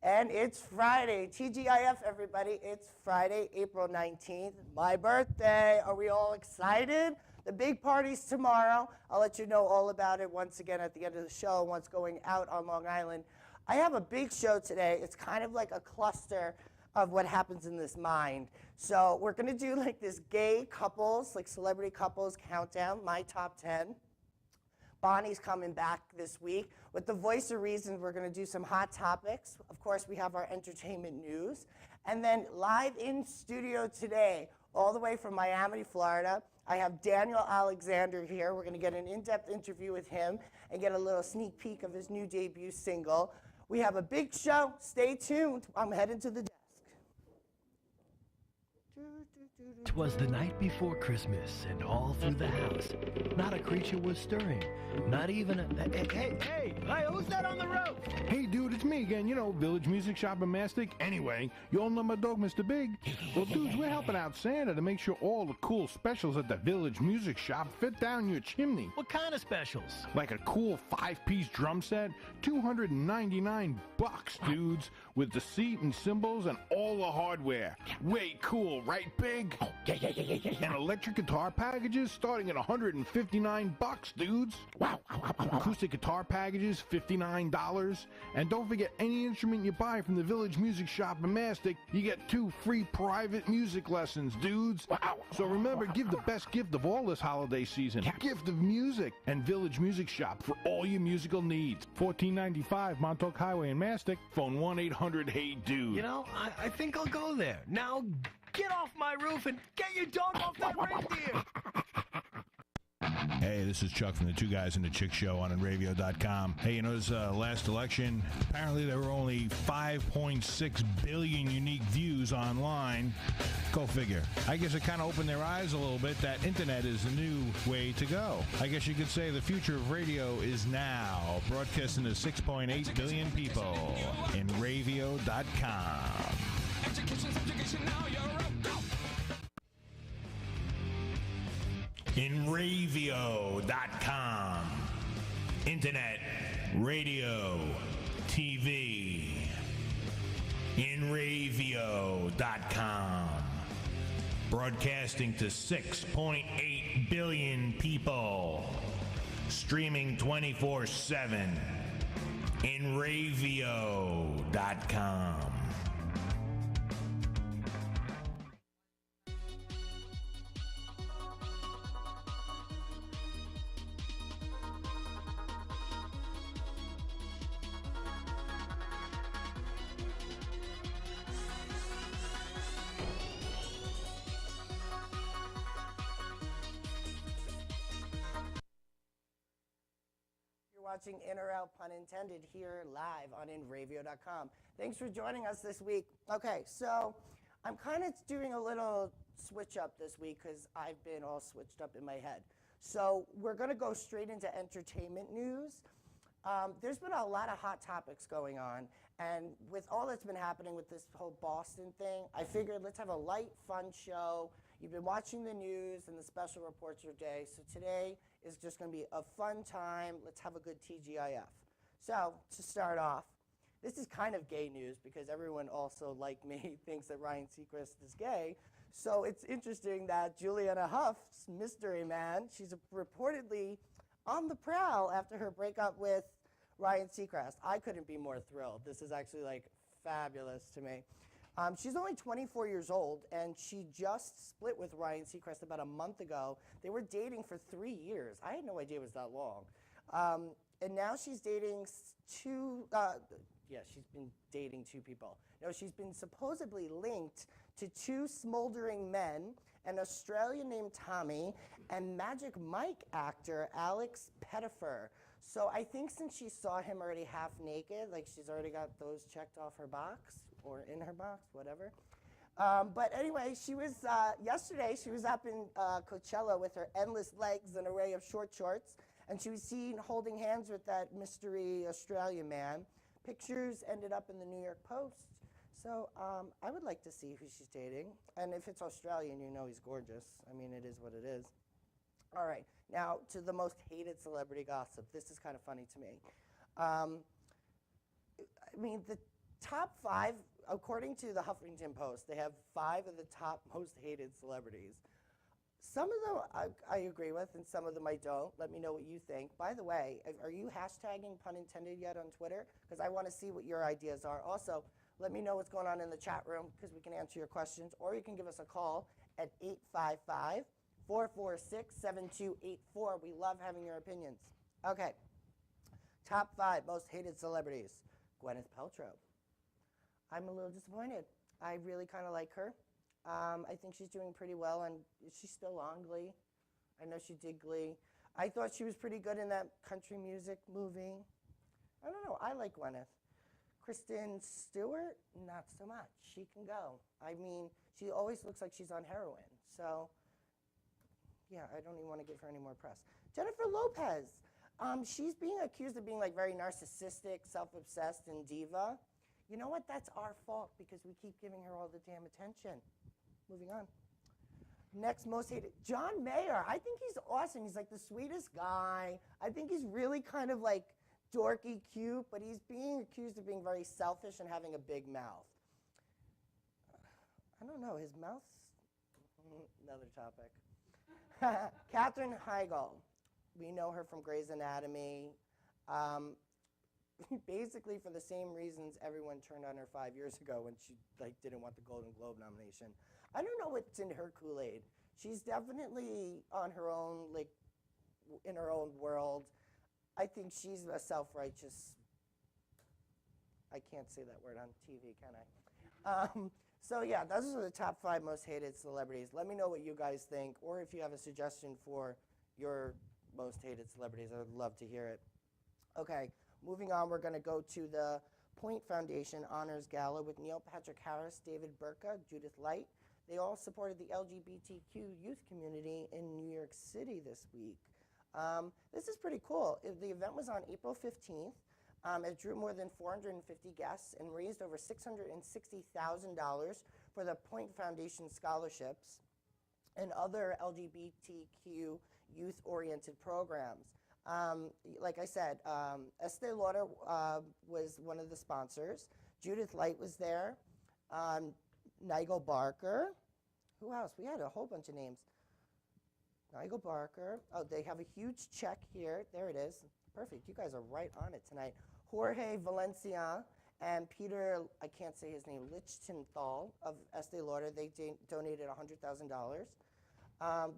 And it's Friday. TGIF, everybody. It's Friday, April 19th. My birthday. Are we all excited? The big party's tomorrow. I'll let you know all about it once again at the end of the show, what's going out on Long Island. I have a big show today. It's kind of like a cluster of what happens in this mind. So we're going to do like this gay couples, like celebrity couples countdown, my top 10. Bonnie's coming back this week. With the Voice of Reason, we're going to do some hot topics. Of course, we have our entertainment news. And then live in studio today, all the way from Miami, Florida, I have Daniel Alexander here. We're going to get an in-depth interview with him and get a little sneak peek of his new debut single. We have a big show. Stay tuned. I'm heading to the desk. 'Twas the night before Christmas, and all through the house, not a creature was stirring, not even a... Hey, who's that on the roof? Hey, dude, it's me again. You know, Village Music Shop in Mastic. Anyway, you all know my dog, Mr. Big. Well, dudes, we're helping out Santa to make sure all the cool specials at the Village Music Shop fit down your chimney. What kind of specials? Like a cool 5-piece drum set, $299, dudes, with the seat and cymbals and all the hardware. Way cool, right, Big? Oh, yeah. And electric guitar packages starting at $159, dudes. Wow. Acoustic guitar packages, $59. And don't forget, any instrument you buy from the Village Music Shop in Mastic, you get 2 free private music lessons, dudes. Wow. So remember, give the best gift of all this holiday season. Gift of music. And Village Music Shop for all your musical needs. 1495 Montauk Highway in Mastic. Phone 1-800-HEY-DUDE. You know, I think I'll go there. Now, get off my roof and get your dog off that reindeer! Hey, this is Chuck from the Two Guys and the Chick Show on radio.com. Hey, you know, this last election, apparently there were only 5.6 billion unique views online. Go figure. I guess it kind of opened their eyes a little bit that internet is the new way to go. I guess you could say the future of radio is now, broadcasting to 6.8 billion people in radio.com. In Ravio.com. Internet, radio, TV. In Ravio.com. Broadcasting to 6.8 billion people. Streaming 24/7. In Ravio.com. Watching In or Out, pun intended, here live on InRavio.com. Thanks for joining us this week. Okay, so I'm kind of doing a little switch up this week because I've been all switched up in my head. So we're going to go straight into entertainment news. There's been a lot of hot topics going on, and with all that's been happening with this whole Boston thing, I figured let's have a light, fun show. You've been watching the news and the special reports your day, so today is just going to be a fun time. Let's have a good TGIF. So, to start off, this is kind of gay news because everyone also, like me, thinks that Ryan Seacrest is gay. So it's interesting that Juliana Huff's mystery man, she's reportedly on the prowl after her breakup with Ryan Seacrest. I couldn't be more thrilled. This is actually like fabulous to me. She's only 24 years old, and she just split with Ryan Seacrest about a month ago. They were dating for 3 years. I had no idea it was that long. And now she's dating she's been dating 2 people. No, she's been supposedly linked to 2 smoldering men, an Australian named Tommy, and Magic Mike actor Alex Pettifer. So I think since she saw him already half naked, like she's already got those checked off her box, or in her box, whatever. But anyway, she was, yesterday, she was up in Coachella with her endless legs and array of short shorts, and she was seen holding hands with that mystery Australian man. Pictures ended up in the New York Post. So I would like to see who she's dating. And if it's Australian, you know he's gorgeous. I mean, it is what it is. All right, now to the most hated celebrity gossip. This is kind of funny to me. I mean, top 5, according to the Huffington Post, they have 5 of the top most hated celebrities. Some of them I agree with, and some of them I don't. Let me know what you think. By the way, are you hashtagging pun intended yet on Twitter? Because I want to see what your ideas are. Also, let me know what's going on in the chat room because we can answer your questions, or you can give us a call at 855-446-7284. We love having your opinions. Okay, top 5 most hated celebrities. Gwyneth Paltrow. I'm a little disappointed. I really kind of like her. I think she's doing pretty well, and she's still on Glee. I know she did Glee. I thought she was pretty good in that country music movie. I don't know. I like Gwyneth. Kristen Stewart, not so much. She can go. I mean, she always looks like she's on heroin. So, yeah, I don't even want to give her any more press. Jennifer Lopez. She's being accused of being like very narcissistic, self-obsessed, and diva. You know what? That's our fault because we keep giving her all the damn attention. Moving on. Next most hated, John Mayer. I think he's awesome. He's like the sweetest guy. I think he's really kind of like dorky, cute, but he's being accused of being very selfish and having a big mouth. I don't know. His mouth's another topic. Katherine Heigl. We know her from Grey's Anatomy. Basically for the same reasons everyone turned on her 5 years ago when she like didn't want the Golden Globe nomination. I don't know what's in her Kool-Aid. She's definitely on her own, like in her own world. I think she's a self-righteous. I can't say that word on TV, can I? So yeah, those are the top 5 most hated celebrities. Let me know what you guys think, or if you have a suggestion for your most hated celebrities, I would love to hear it. Okay. Moving on, we're going to go to the Point Foundation Honors Gala with Neil Patrick Harris, David Burka, Judith Light. They all supported the LGBTQ youth community in New York City this week. This is pretty cool. The event was on April 15th. It drew more than 450 guests and raised over $660,000 for the Point Foundation scholarships and other LGBTQ youth-oriented programs. Like I said, Estee Lauder was one of the sponsors. Judith Light was there. Nigel Barker. Who else? We had a whole bunch of names. Nigel Barker. Oh, they have a huge check here. There it is. Perfect. You guys are right on it tonight. Jorge Valencia and Peter, I can't say his name, Lichtenthal of Estee Lauder. They donated $100,000.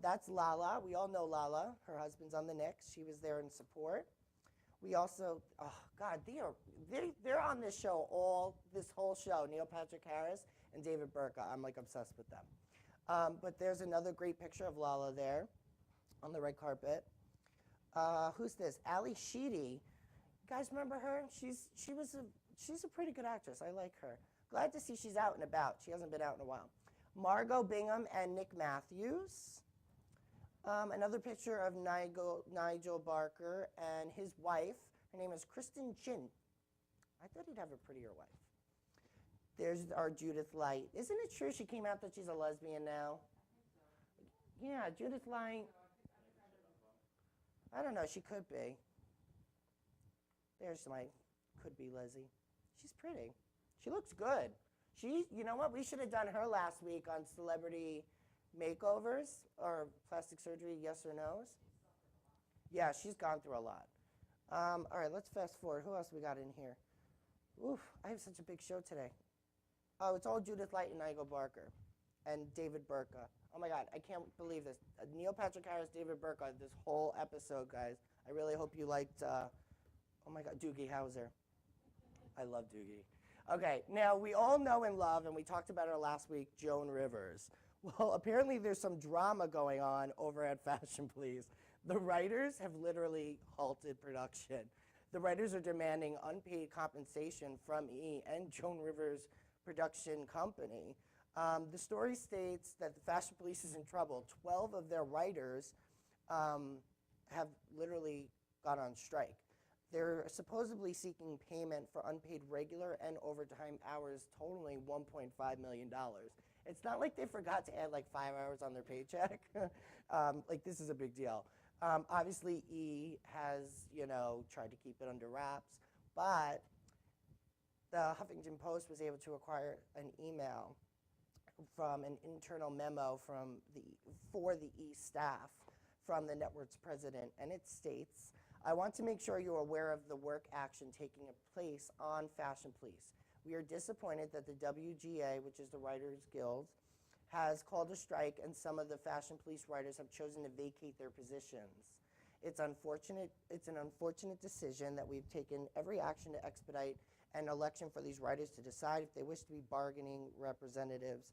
That's Lala. We all know Lala. Her husband's on the Knicks. She was there in support. We also, oh God, they're on this show this whole show. Neil Patrick Harris and David Burka. I'm like obsessed with them. But there's another great picture of Lala there on the red carpet. Who's this? Ali Sheedy. You guys remember her? She's a pretty good actress. I like her. Glad to see she's out and about. She hasn't been out in a while. Margot Bingham and Nick Matthews. Another picture of Nigel Barker and his wife. Her name is Kristen Chin. I thought he'd have a prettier wife. There's our Judith Light. Isn't it true she came out that she's a lesbian now? Yeah, Judith Light. I don't know, she could be. There's my could-be Lizzie. She's pretty. She looks good. You know what? We should have done her last week on celebrity makeovers or plastic surgery, yes or no's. Yeah, she's gone through a lot. All right, let's fast forward. Who else we got in here? Oof, I have such a big show today. Oh, it's all Judith Light and Nigel Barker and David Burka. Oh my God, I can't believe this. Neil Patrick Harris, David Burka, this whole episode, guys. I really hope you liked, oh my God, Doogie Howser. I love Doogie. Okay, now we all know and love, and we talked about her last week, Joan Rivers. Well, apparently there's some drama going on over at Fashion Police. The writers have literally halted production. The writers are demanding unpaid compensation from E! and Joan Rivers' production company. The story states that the Fashion Police is in trouble. 12 of their writers have literally gone on strike. They're supposedly seeking payment for unpaid regular and overtime hours totaling $1.5 million. It's not like they forgot to add like 5 hours on their paycheck. Like this is a big deal. Obviously E! has, tried to keep it under wraps, but the Huffington Post was able to acquire an email from an internal memo for the E staff from the network's president, and it states, I want to make sure you're aware of the work action taking place on Fashion Police. We are disappointed that the WGA, which is the Writers Guild, has called a strike, and some of the Fashion Police writers have chosen to vacate their positions. It's unfortunate. It's an unfortunate decision that we've taken every action to expedite an election for these writers to decide if they wish to be bargaining representatives,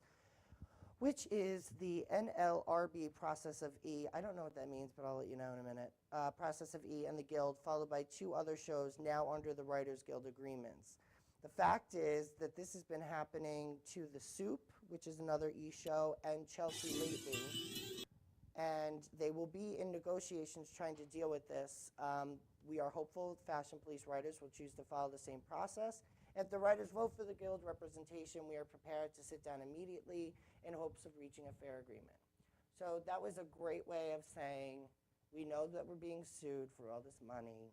which is the NLRB process of E. I don't know what that means, but I'll let you know in a minute. Process of E and the Guild, followed by 2 other shows now under the Writers Guild agreements. The fact is that this has been happening to The Soup, which is another E show, and Chelsea lately. And they will be in negotiations trying to deal with this. We are hopeful Fashion Police writers will choose to follow the same process. If the writers vote for the Guild representation, we are prepared to sit down immediately in hopes of reaching a fair agreement. So that was a great way of saying, we know that we're being sued for all this money,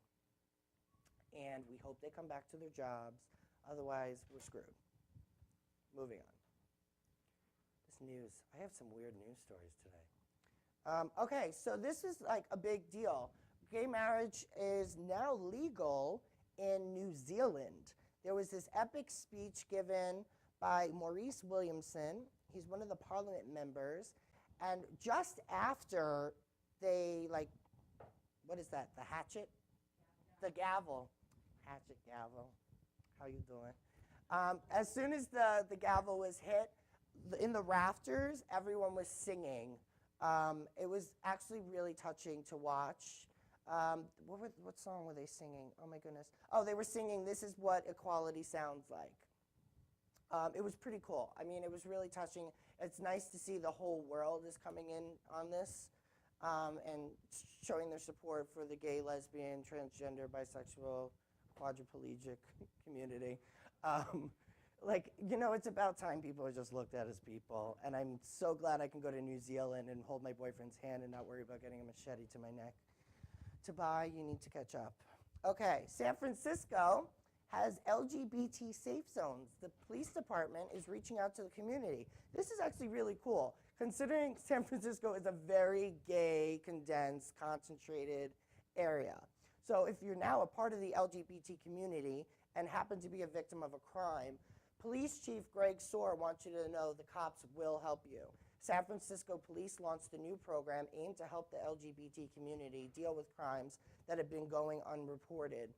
and we hope they come back to their jobs. Otherwise, we're screwed. Moving on. This news, I have some weird news stories today. Okay, so this is like a big deal. Gay marriage is now legal in New Zealand. There was this epic speech given by Maurice Williamson. He's one of the parliament members. And just after they, like, what is that, the hatchet? The gavel. Hatchet, gavel. How you doing? As soon as the gavel was hit, in the rafters, everyone was singing. It was actually really touching to watch. What song were they singing? Oh my goodness. Oh, they were singing This Is What Equality Sounds Like. It was pretty cool. I mean, it was really touching. It's nice to see the whole world is coming in on this and showing their support for the gay, lesbian, transgender, bisexual, quadriplegic community. Like, you know, it's about time people are just looked at as people. And I'm so glad I can go to New Zealand and hold my boyfriend's hand and not worry about getting a machete to my neck. To buy, you need to catch up. Okay, San Francisco has LGBT safe zones. The police department is reaching out to the community. This is actually really cool, considering San Francisco is a very gay, condensed, concentrated area. So if you're now a part of the LGBT community and happen to be a victim of a crime, Police Chief Greg Soar wants you to know the cops will help you. San Francisco Police launched a new program aimed to help the LGBT community deal with crimes that have been going unreported.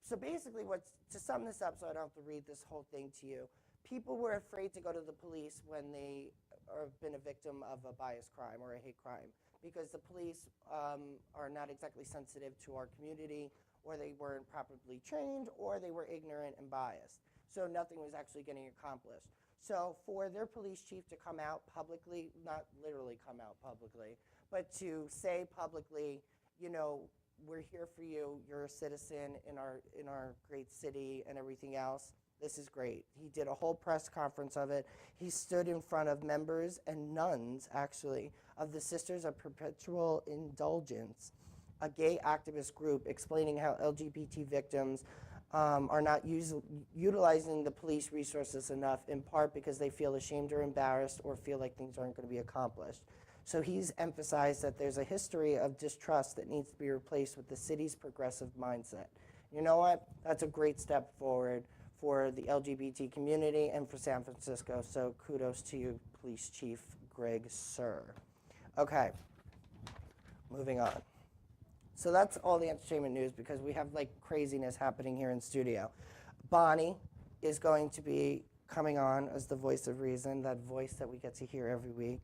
So basically, to sum this up so I don't have to read this whole thing to you, people were afraid to go to the police when they have been a victim of a biased crime or a hate crime, because the police are not exactly sensitive to our community, or they weren't properly trained, or they were ignorant and biased. So nothing was actually getting accomplished. So for their police chief to come out publicly, not literally come out publicly, but to say publicly, you know, we're here for you, you're a citizen in our great city and everything else, this is great. He did a whole press conference of it. He stood in front of members and nuns, actually, of the Sisters of Perpetual Indulgence, a gay activist group explaining how LGBT victims are not utilizing the police resources enough, in part because they feel ashamed or embarrassed or feel like things aren't going to be accomplished. So he's emphasized that there's a history of distrust that needs to be replaced with the city's progressive mindset. You know what? That's a great step forward for the LGBT community and for San Francisco, so kudos to you, Police Chief Greg Sir. Okay, moving on. So that's all the entertainment news, because we have like craziness happening here in studio. Bonnie is going to be coming on as the voice of reason, that voice that we get to hear every week.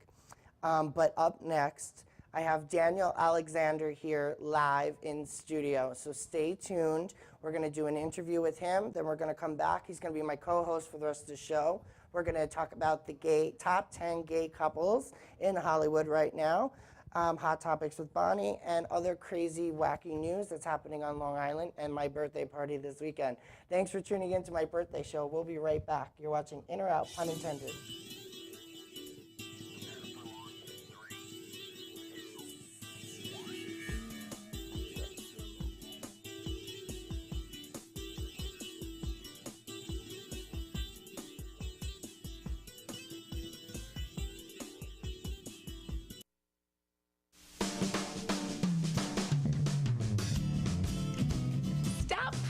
But up next, I have Daniel Alexander here live in studio. So stay tuned. We're going to do an interview with him. Then we're going to come back. He's going to be my co-host for the rest of the show. We're going to talk about the top 10 gay couples in Hollywood right now. Hot topics with Bonnie, and other crazy, wacky news that's happening on Long Island, and my birthday party this weekend. Thanks for tuning in to my birthday show. We'll be right back. You're watching In or Out, pun intended.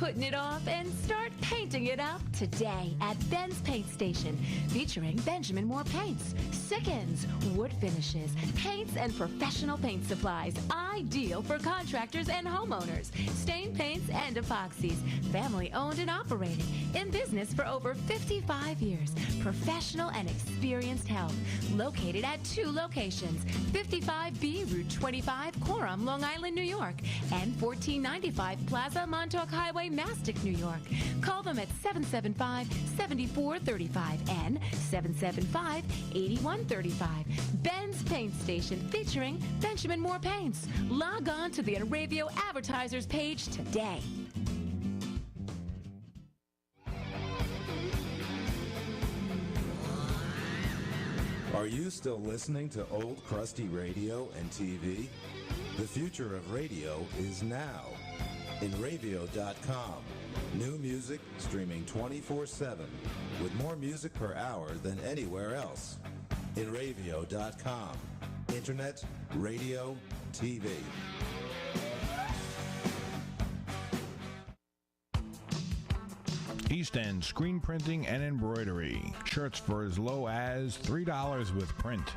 putting it off and start painting it up today at Ben's Paint Station, featuring Benjamin Moore paints, Sickens, wood finishes, paints, and professional paint supplies, ideal for contractors and homeowners, stain paints and epoxies, family owned and operated, in business for over 55 years, professional and experienced help, located at 2 locations, 55B Route 25, Coram, Long Island, New York, and 1495 Plaza Montauk Highway, Mastic, New York. Call them at 775-7435 and 775-8135. Ben's Paint Station, featuring Benjamin Moore Paints. Log on to the Radio Advertisers page today. Are you still listening to old crusty radio and TV? The future of radio is now. In Ravio.com. New music streaming 24/7 with more music per hour than anywhere else. In Ravio.com. Internet, radio, TV. East End Screen Printing and Embroidery. Shirts for as low as $3 with print.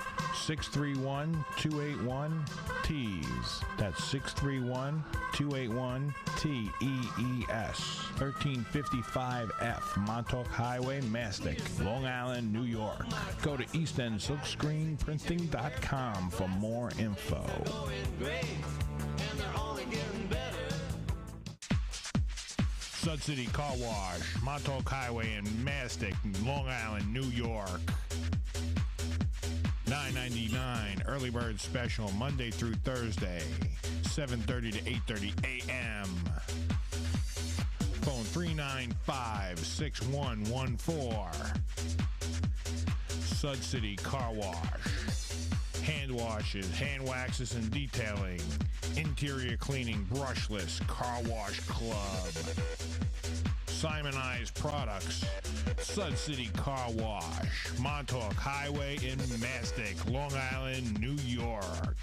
631-281-TEES. That's 631-281-TEES. 1355F Montauk Highway, Mastic, Long Island, New York. Go to eastendsilkscreenprinting.com for more info. Sud City Car Wash, Montauk Highway in Mastic, Long Island, New York. $9.99 early bird special Monday through Thursday, 7:30 to 8:30 a.m. Phone 395-6114. Sud City Car Wash. Hand washes, hand waxes, and detailing. Interior cleaning, brushless, car wash club. Simonized products. Sud City Car Wash. Montauk Highway in Mastic, Long Island, New York.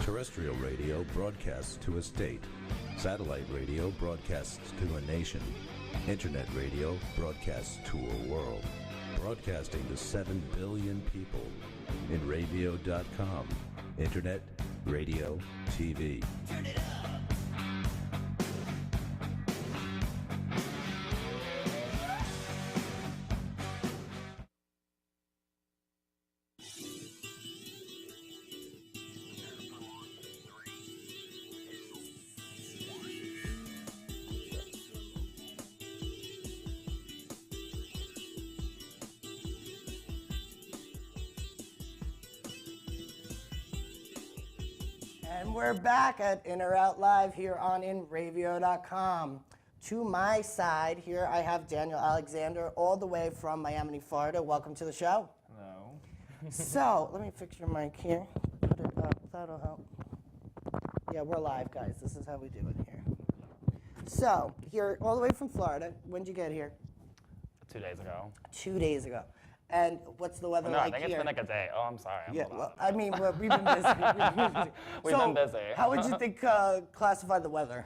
Terrestrial radio broadcasts to a state. Satellite radio broadcasts to a nation. Internet radio broadcasts to a world. Broadcasting to 7 billion people. In Ravio.com. Internet, radio, TV. Turn it up. And we're back at In or Out Live here on InRavio.com. To my side here, I have Daniel Alexander, all the way from Miami, Florida. Welcome to the show. Hello. So, let me fix your mic here. Put it up. That'll help. Yeah, we're live, guys. This is how we do it here. So, you're all the way from Florida. When did you get here? 2 days ago. 2 days ago. And what's the weather No, like I think here? it's been like a day. Oh, I'm sorry. Yeah, Hold on. well, I mean, we've been busy. We've been busy. How would you think classify the weather?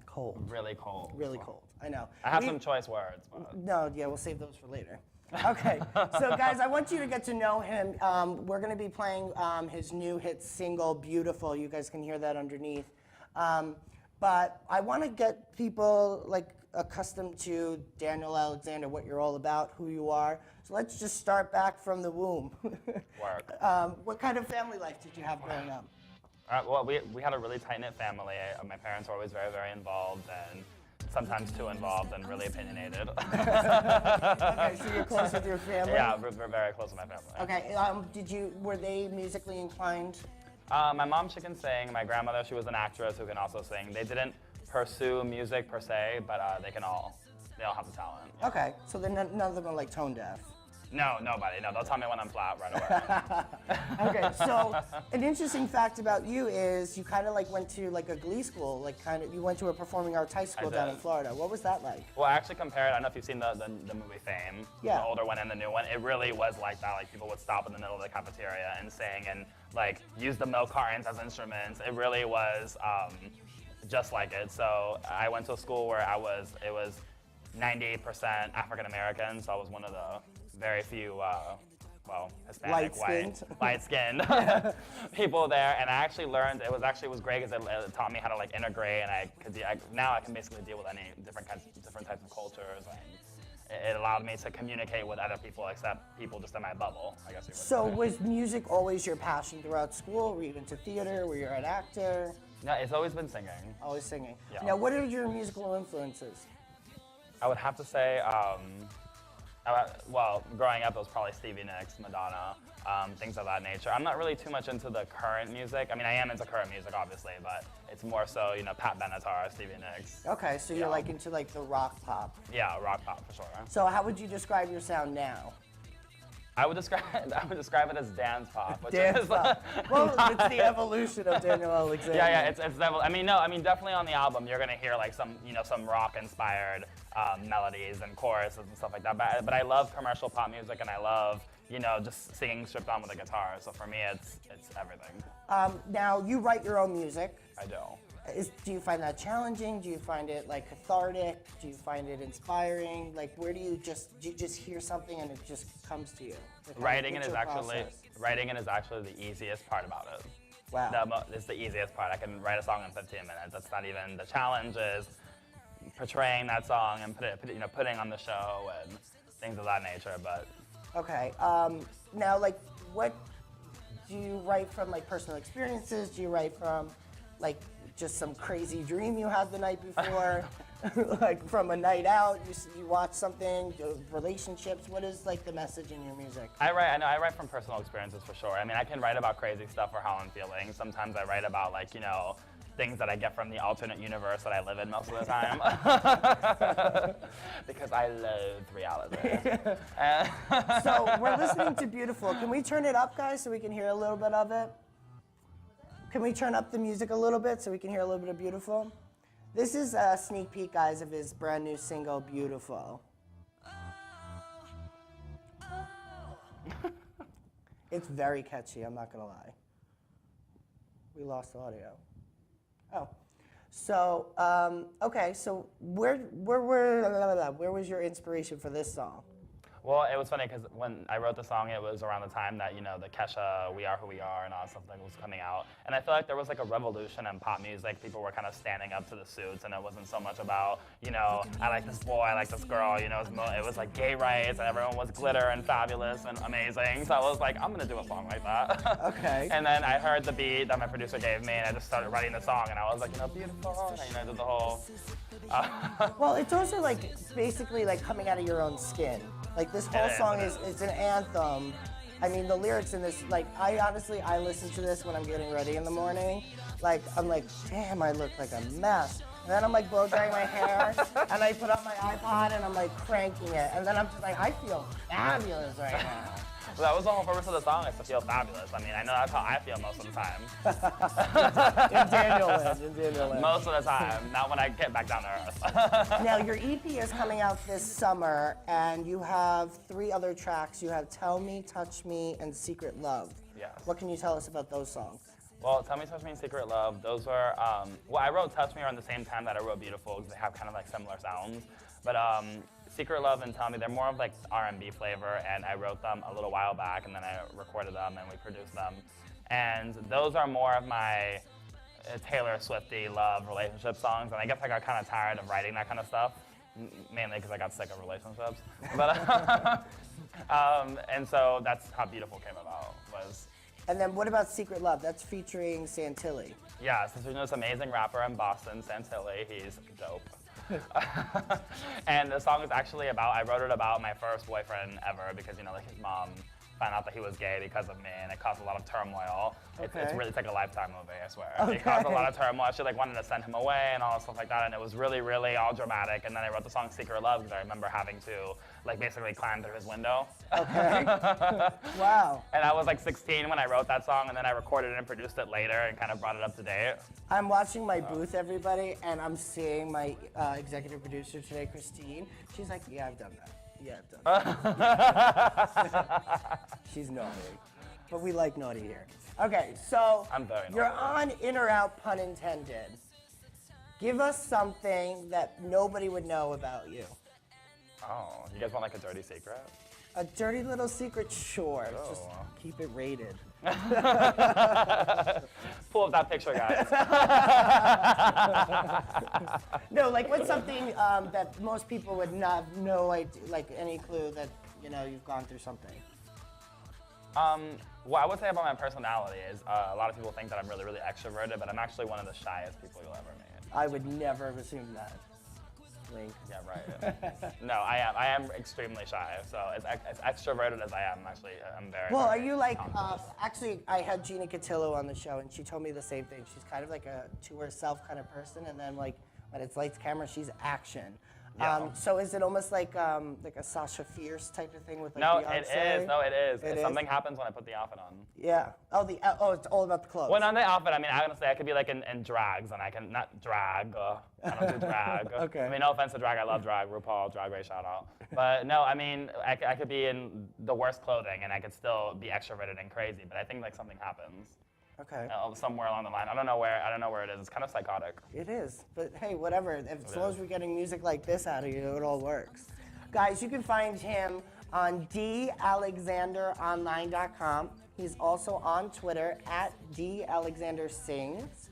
Cold. Really cold. Really cold. I know. I have some choice words. But... No, yeah, we'll save those for later. Okay, so guys, I want you to get to know him. We're going to be playing his new hit single, Beautiful. You guys can hear that underneath. But I want to get people accustomed to Daniel Alexander, what you're all about, who you are. So let's just start back from the womb. Work. What kind of family life did you have growing up? Well, we had a really tight-knit family. My parents were always very, very involved, and sometimes too involved and really opinionated. Okay, so you're close with your family? Yeah, we're very close with my family. Okay, were they musically inclined? My mom, she can sing. My grandmother, she was an actress who can also sing. They didn't pursue music per se, but they all have the talent. Okay, so then none of them are tone deaf. No, nobody. No, they'll tell me when I'm flat right away. Okay, so an interesting fact about you is you kind of like went to like a glee school, like kind of you went to a performing arts high school down in did. Florida. What was that like? Well, I actually compared, I don't know if you've seen the movie Fame, Yeah. the older one and the new one. It really was like that. Like people would stop in the middle of the cafeteria and sing and like use the milk cartons as instruments. It really was just like it. So I went to a school where it was 98% African American, so I was one of the very few, Hispanic, light-skinned people there. And I actually learned, it was great because it taught me how to like integrate, and now I can basically deal with any different types of cultures. And it allowed me to communicate with other people except people just in my bubble, I guess you would So say. was music always your passion throughout school? Were you into theater? Were you an actor? No, it's always been singing. Always singing. Yeah. Now, what are your musical influences? I would have to say, growing up, it was probably Stevie Nicks, Madonna, things of that nature. I'm not really too much into the current music. I mean, I am into current music, obviously, but it's more so, Pat Benatar, Stevie Nicks. Okay, so you're like into like the rock pop. Yeah, rock pop for sure. So how would you describe your sound now? I would describe it as dance pop. Which Dance is, pop. Well, it's the evolution of Daniel Alexander. Yeah, it's definitely on the album you're gonna hear like some rock-inspired melodies and choruses and stuff like that. But I love commercial pop music, and I love just singing stripped on with a guitar. So for me, it's everything. Now, you write your own music. I do. Do you find that challenging? Do you find it like cathartic? Do you find it inspiring? Like, where do you just hear something and it just comes to you? Like, Writing it what's is your actually the easiest part about it. Wow. It's the easiest part. I can write a song in 15 minutes. That's not even the challenge. Is portraying that song and putting on the show and things of that nature. But Okay. Now, like, what do you write from? Like personal experiences? Do you write from, like, just some crazy dream you had the night before? Like from a night out, you watch something, relationships. What is like the message in your music? I write from personal experiences for sure. I mean, I can write about crazy stuff or how I'm feeling. Sometimes I write about like, things that I get from the alternate universe that I live in most of the time. Because I loathe reality. So we're listening to Beautiful. Can we turn it up, guys, so we can hear a little bit of it? Can we turn up the music a little bit so we can hear a little bit of Beautiful? This is a sneak peek, guys, of his brand new single, Beautiful. It's very catchy, I'm not gonna lie. We lost audio. Oh. So, okay, so where was your inspiration for this song? Well, it was funny because when I wrote the song, it was around the time that, the Kesha, We Are Who We Are and all that stuff was coming out. And I feel like there was like a revolution in pop music. People were kind of standing up to the suits, and it wasn't so much about, I like this boy, I like this girl, it was like gay rights, and everyone was glitter and fabulous and amazing. So I was like, I'm gonna do a song like that. Okay. And then I heard the beat that my producer gave me, and I just started writing the song, and I was like, beautiful, and I did the whole... Well, it's also like basically like coming out of your own skin. Like this whole song is an anthem. I mean, the lyrics in this, like I listen to this when I'm getting ready in the morning. Like I'm like, damn, I look like a mess. And then I'm like blow drying my hair, and I put on my iPod and I'm like cranking it, and then I'm just like, I feel fabulous right now. Well, that was the whole purpose of the song, is to feel fabulous. I mean, I know that's how I feel most of the time. In Daniel Land. Most of the time, not when I get back down to earth. Now, your EP is coming out this summer, and you have 3 other tracks. You have Tell Me, Touch Me, and Secret Love. Yes. What can you tell us about those songs? Well, Tell Me, Touch Me, and Secret Love, those were, I wrote Touch Me around the same time that I wrote Beautiful, because they have kind of like similar sounds. But Secret Love and Tell Me, they're more of like R&B flavor, and I wrote them a little while back, and then I recorded them and we produced them. And those are more of my Taylor Swifty love relationship songs, and I guess I got kind of tired of writing that kind of stuff, mainly because I got sick of relationships. But and so that's how Beautiful came about. And then what about Secret Love? That's featuring Santilli. Yeah, so there's this amazing rapper in Boston, Santilli. He's dope. And the song is actually I wrote it about my first boyfriend ever, because like his mom found out that he was gay because of me, and it caused a lot of turmoil. Okay. It's like a Lifetime movie, I swear. Okay. It caused a lot of turmoil. She wanted to send him away and all stuff like that, and it was really, really all dramatic. And then I wrote the song Secret Love because I remember having to like basically climbed through his window. Okay. Wow. And I was like 16 when I wrote that song, and then I recorded it and produced it later and kind of brought it up to date. I'm watching my booth, everybody, and I'm seeing my executive producer today, Christine. She's like, yeah, I've done that. Yeah, I've done that. She's naughty. But we like naughty here. Okay, so I'm very you're naughty. on In or Out, pun intended. Give us something that nobody would know about you. Oh, you guys want like a dirty secret? A dirty little secret, sure. Oh. Just keep it rated. Pull up that picture, guys. No, like what's something that most people would not have no idea, like any clue that, you know, you've gone through something? What I would say about my personality is a lot of people think that I'm really, really extroverted, but I'm actually one of the shyest people you'll ever meet. I would never have assumed that. Wink. Yeah, right. No, I am extremely shy. So as extroverted as I am, actually, I'm very. Well, very are you like, confident. actually, I had Gina Cotillo on the show, and she told me the same thing. She's kind of like a to herself kind of person, and then like when it's lights, camera, she's action. Yeah. So is it almost like a Sasha Fierce type of thing with like No, Beyonce? it is. No, it is. It is? Something happens when I put the outfit on. Yeah. Oh, it's all about the clothes. Well, on the outfit, I mean, honestly, I could be like in drags, and I can not drag. I don't do drag. Okay. I mean, no offense to drag. I love drag. RuPaul, Drag Race, shout out. But no, I mean, I could be in the worst clothing, and I could still be extroverted and crazy. But I think like something happens. Okay. Somewhere along the line. I don't know where it is. It's kind of psychotic. It is, but hey, whatever. As long as we're getting music like this out of you, it all works. Guys, you can find him on dalexanderonline.com. He's also on Twitter at dalexandersings.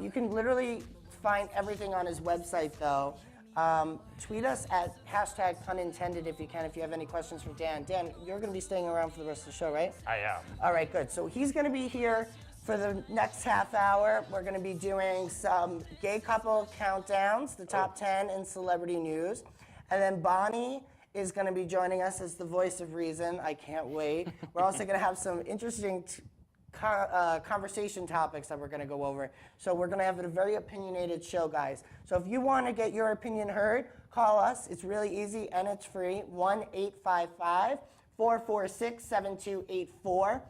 You can literally find everything on his website, though. Tweet us at #punintended if you can, if you have any questions for Dan. Dan, you're going to be staying around for the rest of the show, right? I am. All right, good. So he's going to be here for the next half hour. We're going to be doing some gay couple countdowns, the top 10 in celebrity news. And then Bonnie is going to be joining us as the voice of reason. I can't wait. We're also going to have some interesting conversation topics that we're going to go over. So we're going to have a very opinionated show, guys. So if you want to get your opinion heard, call us. It's really easy and it's free. 1-855-446-7284.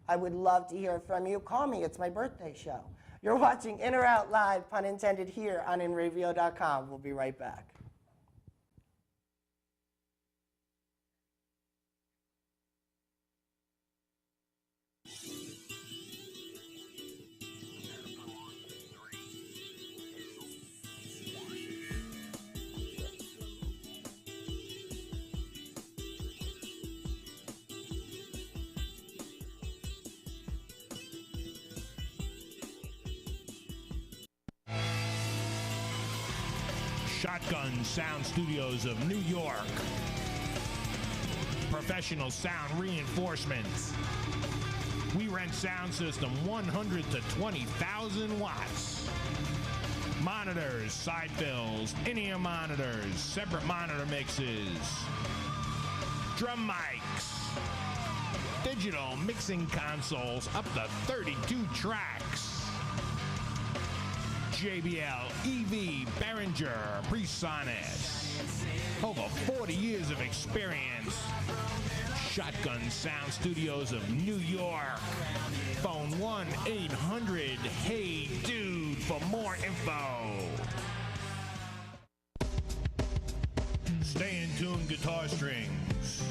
I would love to hear from you. Call me. It's my birthday show. You're watching In or Out Live, pun intended, here on InRavio.com. We'll be right back. Shotgun Sound Studios of New York. Professional sound reinforcements. We rent sound system 100 to 20,000 watts. Monitors, side fills, in-ear monitors, separate monitor mixes. Drum mics. Digital mixing consoles up to 32 tracks. JBL, EV, Behringer, Presonus. Over 40 years of experience. Shotgun Sound Studios of New York. Phone 1-800-HEY-DUDE for more info. Stay in tune guitar strings.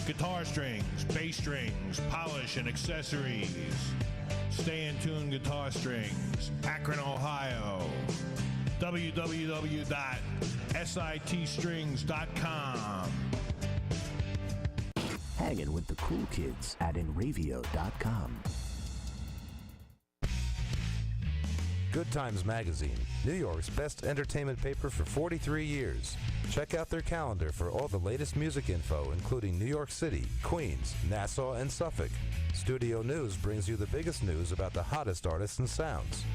Guitar strings, bass strings, polish and accessories. Stay in tune guitar strings, Akron, Ohio. www.sitstrings.com. Hanging with the cool kids at InRavio.com. Good Times Magazine, New York's best entertainment paper for 43 years. Check out their calendar for all the latest music info, including New York City, Queens, Nassau, and Suffolk. Studio News brings you the biggest news about the hottest artists and sounds.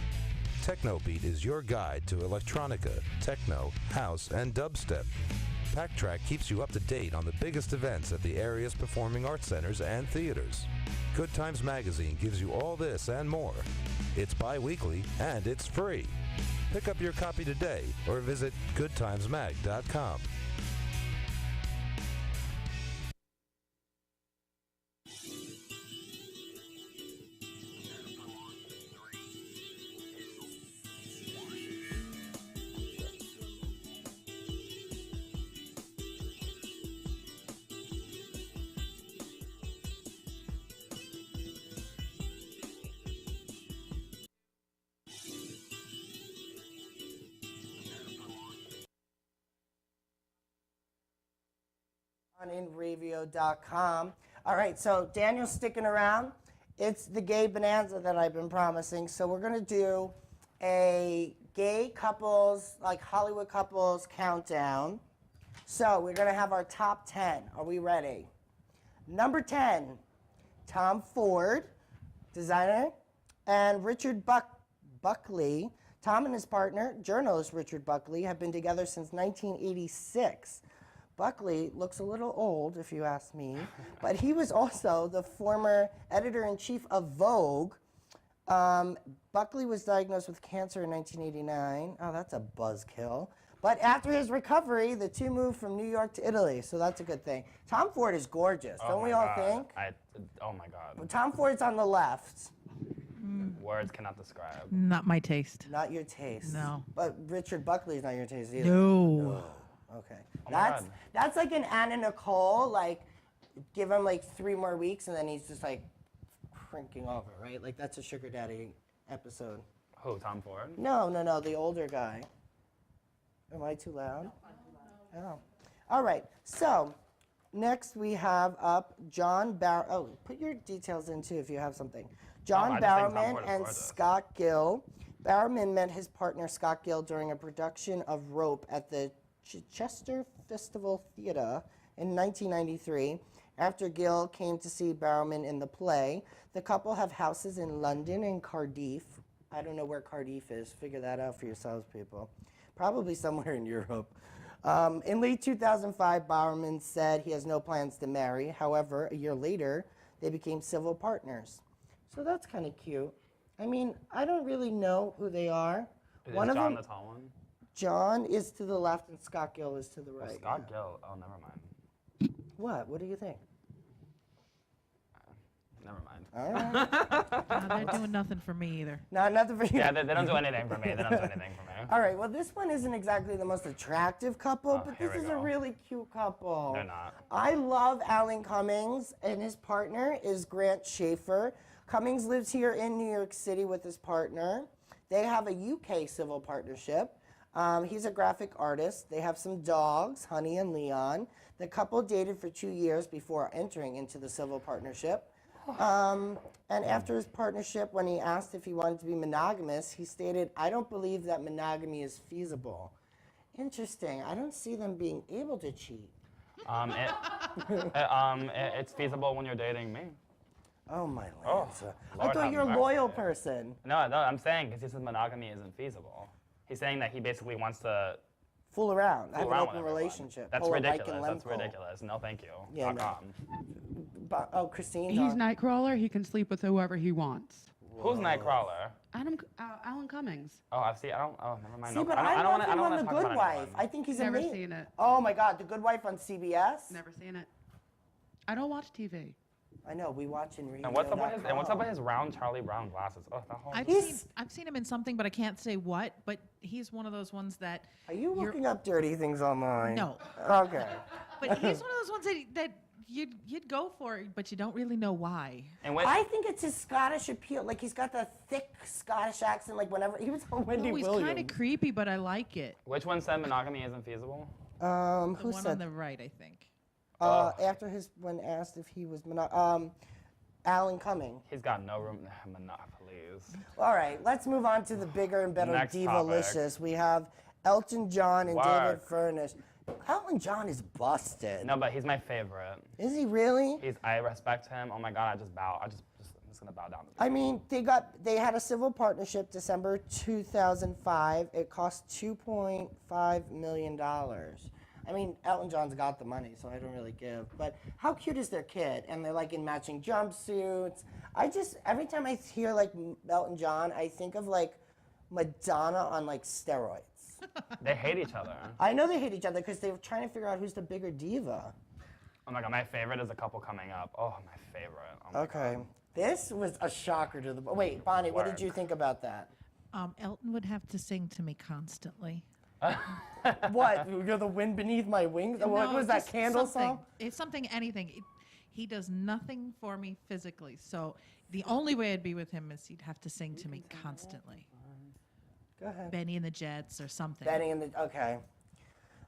Technobeat is your guide to electronica, techno, house, and dubstep. Packtrack keeps you up to date on the biggest events at the area's performing arts centers and theaters. Good Times Magazine gives you all this and more. It's bi-weekly and it's free. Pick up your copy today or visit goodtimesmag.com. on inravio.com. All right, so Daniel's sticking around. It's the gay bonanza that I've been promising. So we're going to do a gay couples, like Hollywood couples countdown. So we're going to have our top 10. Are we ready? Number 10, Tom Ford, designer, and Richard Buckley. Tom and his partner, journalist Richard Buckley, have been together since 1986. Buckley looks a little old, if you ask me, but he was also the former editor-in-chief of Vogue. Buckley was diagnosed with cancer in 1989. Oh, that's a buzzkill. But after his recovery, the two moved from New York to Italy, so that's a good thing. Tom Ford is gorgeous, don't we all think? Oh my God. Tom Ford's on the left. Words cannot describe. Not my taste. Not your taste. No. But Richard Buckley's not your taste either. No. Okay. Oh my God. That's like an Anna Nicole, like give him like 3 more weeks and then he's just like cranking over, right? Like that's a Sugar Daddy episode. Who, Tom Ford? No, the older guy. Am I too loud? Oh. All right. So next we have up John Barrow. Oh, put your details in too if you have something. John I just think Tom Barrowman Ford is and gorgeous. Scott Gill. Barrowman met his partner Scott Gill during a production of Rope at the Chichester Festival Theatre in 1993. After Gill came to see Barrowman in the play, the couple have houses in London and Cardiff. I don't know where Cardiff is. Figure that out for yourselves, people. Probably somewhere in Europe. In late 2005, Barrowman said he has no plans to marry. However, a year later, they became civil partners. So that's kind of cute. I mean, I don't really know who they are. Is One of John them, the tall one? John is to the left and Scott Gill is to the right. Scott Gill. Oh, never mind. What? What do you think? Never mind. All right. No, they're doing nothing for me either. No, nothing for you. Yeah, they don't do anything for me. They don't do anything for me. All right, well, this one isn't exactly the most attractive couple, but here this we is a go. really cute couple. They're not. I love Alan Cummings, and his partner is Grant Schaefer. Cummings lives here in New York City with his partner. They have a UK civil partnership. He's a graphic artist. They have some dogs, Honey and Leon. The couple dated for 2 years before entering into the civil partnership. And after his partnership, when he asked if he wanted to be monogamous, he stated, "I don't believe that monogamy is feasible." Interesting. I don't see them being able to cheat. It's feasible when you're dating me. Oh, my Oh, Lanza. I Lord thought have you're a mercy. loyal person. No, I'm saying because he says monogamy isn't feasible. He's saying that he basically wants to Fool around. Have fool an around open with everyone. relationship. That's Pull a Mike ridiculous. and That's Lemko. ridiculous. No, thank you. Yeah, no. Oh, Christine. He's Nightcrawler. He can sleep with whoever he wants. Who's Nightcrawler? Alan Cummings. Oh, I see. I don't. Oh, never mind. See, No, but I I don't love wanna- him don't on wanna The talk Good about Wife. anyone. I think he's Never amazing. seen it. Oh my God, The Good Wife on CBS. Never seen it. I don't watch TV. I know. We watch in radio. And what's up with his round Charlie Brown glasses? Oh, that whole. I've seen him in something, but I can't say what. But he's one of those ones that. Are you looking up dirty things online? No. Okay. But he's one of those ones that you'd go for, but you don't really know why. And which, I think it's his Scottish appeal. Like he's got the thick Scottish accent. Like whenever he was on Wendy No, he's Williams. kind of creepy, but I like it. which one said monogamy isn't feasible? The Who one on said? the right, I think. After when asked if he was Alan Cumming. He's got no room. Monopolies. All right, let's move on to the bigger and better Next diva-licious. We have Elton John and David Work. Furnish. Elton John is busted. No, but he's my favorite. Is he really? I respect him. Oh my God, I just bow. I'm just gonna bow down. I mean, they had a civil partnership December 2005. It cost $2.5 million. I mean, Elton John's got the money, so I don't really give. But how cute is their kid? And they're like in matching jumpsuits. Every time I hear like Elton John, I think of like Madonna on like steroids. They hate each other. I know they hate each other because they're trying to figure out who's the bigger diva. Oh my God, my favorite is a couple coming up. Oh, my favorite. Oh my Okay. This was a shocker to the... Wait, Bonnie, what did you think about that? Elton would have to sing to me constantly. What? You're the wind beneath my wings? What No, was that just Candle something. song? It's something, anything. He does nothing for me physically. So the only way I'd be with him is he'd have to sing to me constantly. Go ahead. Benny and the Jets or something. Benny and the... Okay.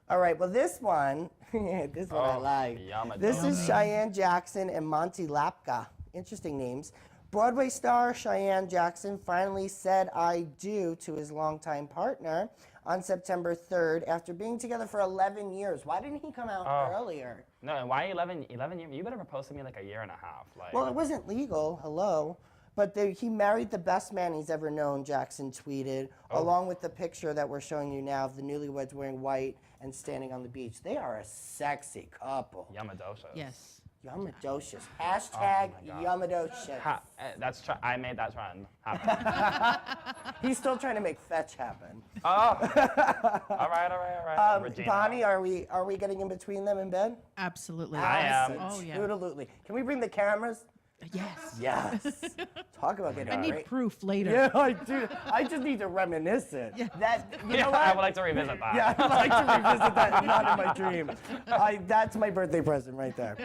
All right, well, this one, this one I like. Yummy. This is Cheyenne Jackson and Monty Lapka. Interesting names. Broadway star Cheyenne Jackson finally said I do to his longtime partner on September 3rd after being together for 11 years. Why didn't he come out earlier? No, why 11 years? You better propose to me like a year and a half. Like. Well, it wasn't legal, hello. But he married the best man he's ever known, Jackson tweeted, along with the picture that we're showing you now of the newlyweds wearing white and standing on the beach. They are a sexy couple. Yamadosha. Yes. Yamadocious. Hashtag Yamadocious. I made that trend happen. He's still trying to make fetch happen. Oh. all right. Regina. Bonnie, are we getting in between them in bed? Absolutely. I am. Oh, yeah. Absolutely. Can we bring the cameras? Yes. Yes. Talk about getting I need right. proof later. Yeah, I do. I just need to reminisce it. Yeah. You know what? I would like to revisit that. Yeah, I'd like to revisit that. Not in my dream. That's my birthday present right there.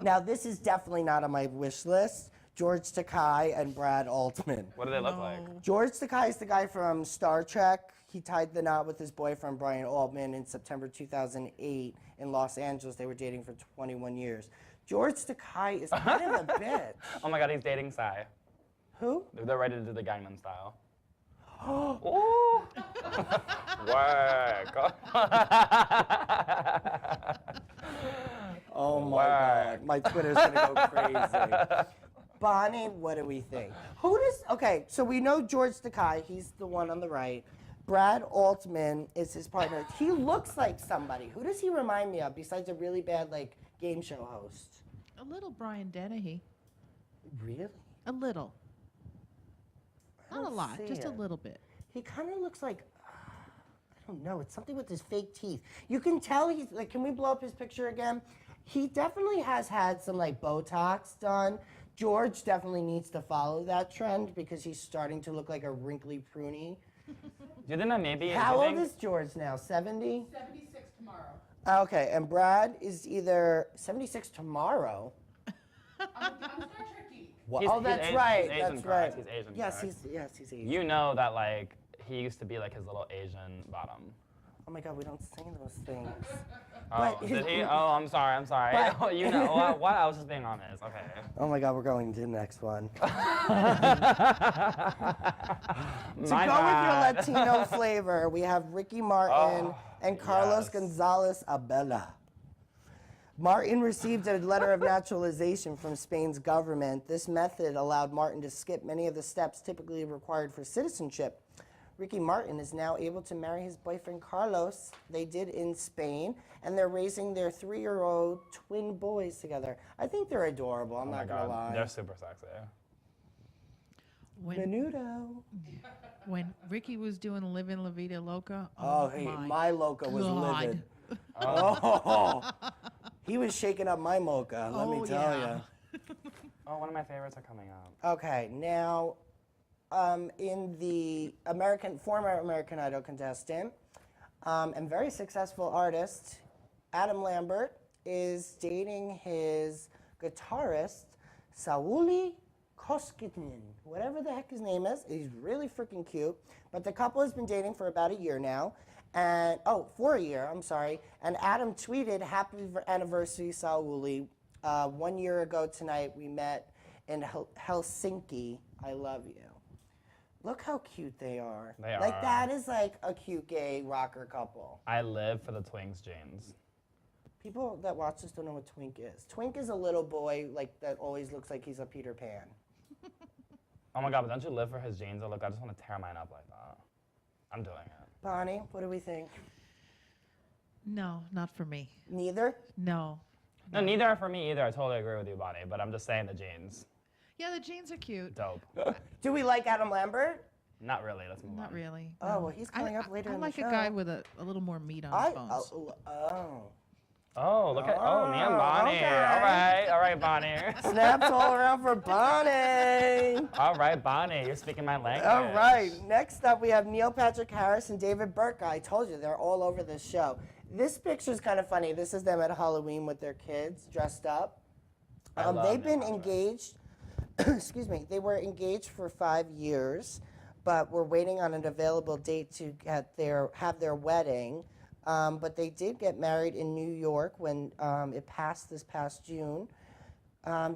Now, this is definitely not on my wish list. George Takei and Brad Altman. What do they look like? George Takei is the guy from Star Trek. He tied the knot with his boyfriend, Brian Altman, in September 2008 in Los Angeles. They were dating for 21 years. George Takei is kind of a bitch. Oh my God, he's dating Psy. Who? They're ready to do the Gangnam Style. Ooh. Work. Oh my God, my Twitter's gonna go crazy. Bonnie, what do we think? Okay, so we know George Takei, he's the one on the right. Brad Altman is his partner. He looks like somebody. Who does he remind me of besides a really bad game show host? A little Brian Dennehy. Really? A little. Not a lot, see just a it. little bit. He kind of looks like, I don't know, it's something with his fake teeth. You can tell he's, can we blow up his picture again? He definitely has had some Botox done. George definitely needs to follow that trend because he's starting to look like a wrinkly pruny. Do you think that maybe? How old is George now, 70? 76 tomorrow. Okay, and Brad is either 76 tomorrow. I'm Star Trek geek. Oh, that's right. He's Asian, That's correct? right. He's Asian, Yes, correct? he's Asian. You know that he used to be his little Asian bottom. Oh my God, we don't say those things. Oh, But did he? Oh, I'm sorry. But- You know what? I was just being honest. Okay. Oh my God, we're going to the next one. To My go bad. with your Latino flavor, we have Ricky Martin and Carlos Gonzalez Abella. Martin received a letter of naturalization from Spain's government. This method allowed Martin to skip many of the steps typically required for citizenship. Ricky Martin is now able to marry his boyfriend Carlos. They did in Spain, and they're raising their 3-year-old twin boys together. I think they're adorable, I'm Oh my not gonna God, lie. they're super sexy. Menudo. When Ricky was doing Livin' La Vida Loca, My Loca was God. livid. Oh, he was shaking up my mocha, let me tell you. Oh, one of my favorites are coming up. Okay, now, in the former American Idol contestant and very successful artist, Adam Lambert is dating his guitarist, Sauli Koskinen, whatever the heck his name is. He's really freaking cute. But the couple has been dating for about a year now. And, for a year, I'm sorry. And Adam tweeted, "Happy anniversary, Sauli. 1 year ago tonight, we met in Helsinki. I love you." Look how cute they are. They are. That is a cute gay rocker couple. I live for the Twinks jeans. People that watch this don't know what Twink is. Twink is a little boy that always looks like he's a Peter Pan. Oh my God, but don't you live for his jeans? Look, I just want to tear mine up like that. I'm doing it. Bonnie, what do we think? No, not for me. Neither? No. No, neither are for me either. I totally agree with you, Bonnie, but I'm just saying the jeans. Yeah, the jeans are cute. Dope. Do we like Adam Lambert? Not really. Let's move on. Not really. Oh, no. well, he's coming up later I in like the a show. guy with a little more meat on his bones. Oh, look at me and Bonnie. okay. All right, Bonnie. Snaps all around for Bonnie. All right, Bonnie, you're speaking my language. All right, next up we have Neil Patrick Harris and David Burke. I told you, they're all over this show. This picture's kind of funny. This is them at Halloween with their kids dressed up. They've been engaged, excuse me, they were engaged for 5 years, but we're waiting on an available date to have their wedding. But they did get married in New York when it passed this past June.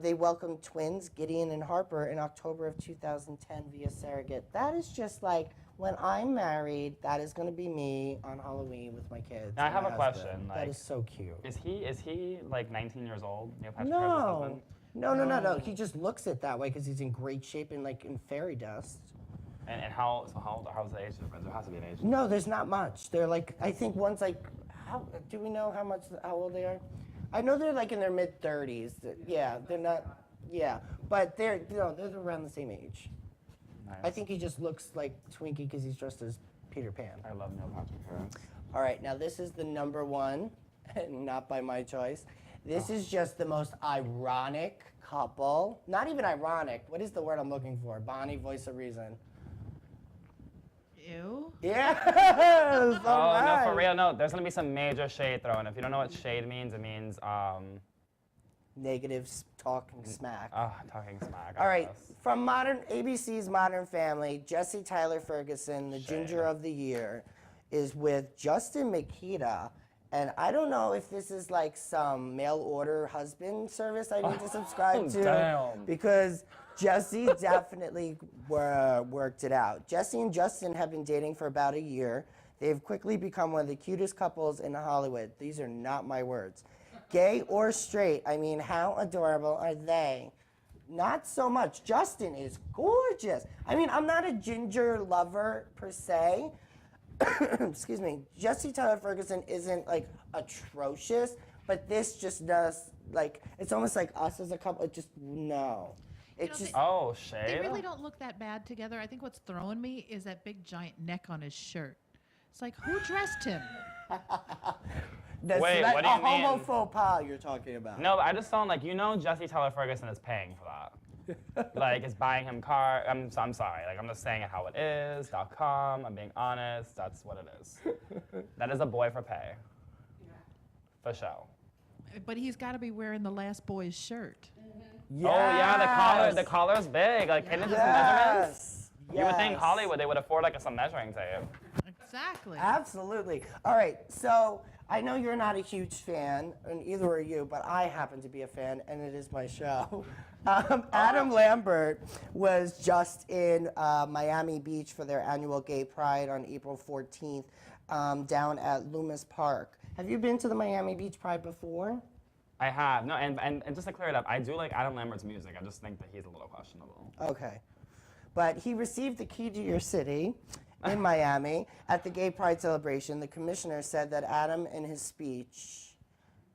They welcomed twins, Gideon and Harper, in October of 2010 via surrogate. That is just like, when I'm married, that is going to be me on Halloween with my kids. Now, I and have my a husband. question. That Like, is so cute. Is he like 19 years old? Neil Patrick Harris's No. husband? No. He just looks it that way because he's in great shape and like in fairy dust. And how's the age difference? There has to be an age difference. No, there's not much. They're like, I think one's like, do we know how old they are? I know they're like in their mid 30s. Yeah, they're not. Yeah, but they're around the same age. Nice. I think he just looks like Twinkie because he's dressed as Peter Pan. I love Neil Patrick Harris. All right, now this is the number one, not by my choice. This is just the most ironic couple. Not even ironic. What is the word I'm looking for? Bonnie, voice of reason. Ew. Yes! Oh, no, for real, no. There's going to be some major shade thrown. If you don't know what shade means, it means, Negative talking smack. talking smack. All right, from ABC's Modern Family, Jesse Tyler Ferguson, the Shade. Ginger of the Year, is with Justin Makita. And I don't know if this is like some mail order husband service I need to subscribe to. Damn. Because Jesse definitely worked it out. Jesse and Justin have been dating for about a year. They've quickly become one of the cutest couples in Hollywood. These are not my words. Gay or straight, I mean, how adorable are they? Not so much. Justin is gorgeous. I mean, I'm not a ginger lover per se. Excuse me. Jesse Tyler Ferguson isn't like atrocious, but this just does, like, it's almost like us as a couple. It just, no. It's just. Oh, shade? They really don't look that bad together. I think what's throwing me is that big giant neck on his shirt. It's like, who dressed him? That's Wait, like what do you a homo mean? faux pas you're talking about. No, but I just sound like, Jesse Tyler Ferguson is paying for that. Like, it's buying him car. I'm sorry. Like, I'm just saying it how it is. .com. I'm being honest. That's what it is. That is a boy for pay. For show. But he's got to be wearing the last boy's shirt. Yes. Oh yeah, the collar's big. Like, can it just measurements? Yes. You would think Hollywood they would afford like some measuring tape. Exactly. Absolutely. All right, so I know you're not a huge fan, and either are you, but I happen to be a fan, and it is my show. Adam Lambert was just in Miami Beach for their annual Gay Pride on April 14th down at Loomis Park. Have you been to the Miami Beach Pride before? I have. No, and just to clear it up, I do like Adam Lambert's music. I just think that he's a little questionable. Okay. But he received the key to your city in Miami at the Gay Pride celebration. The commissioner said that Adam in his speech,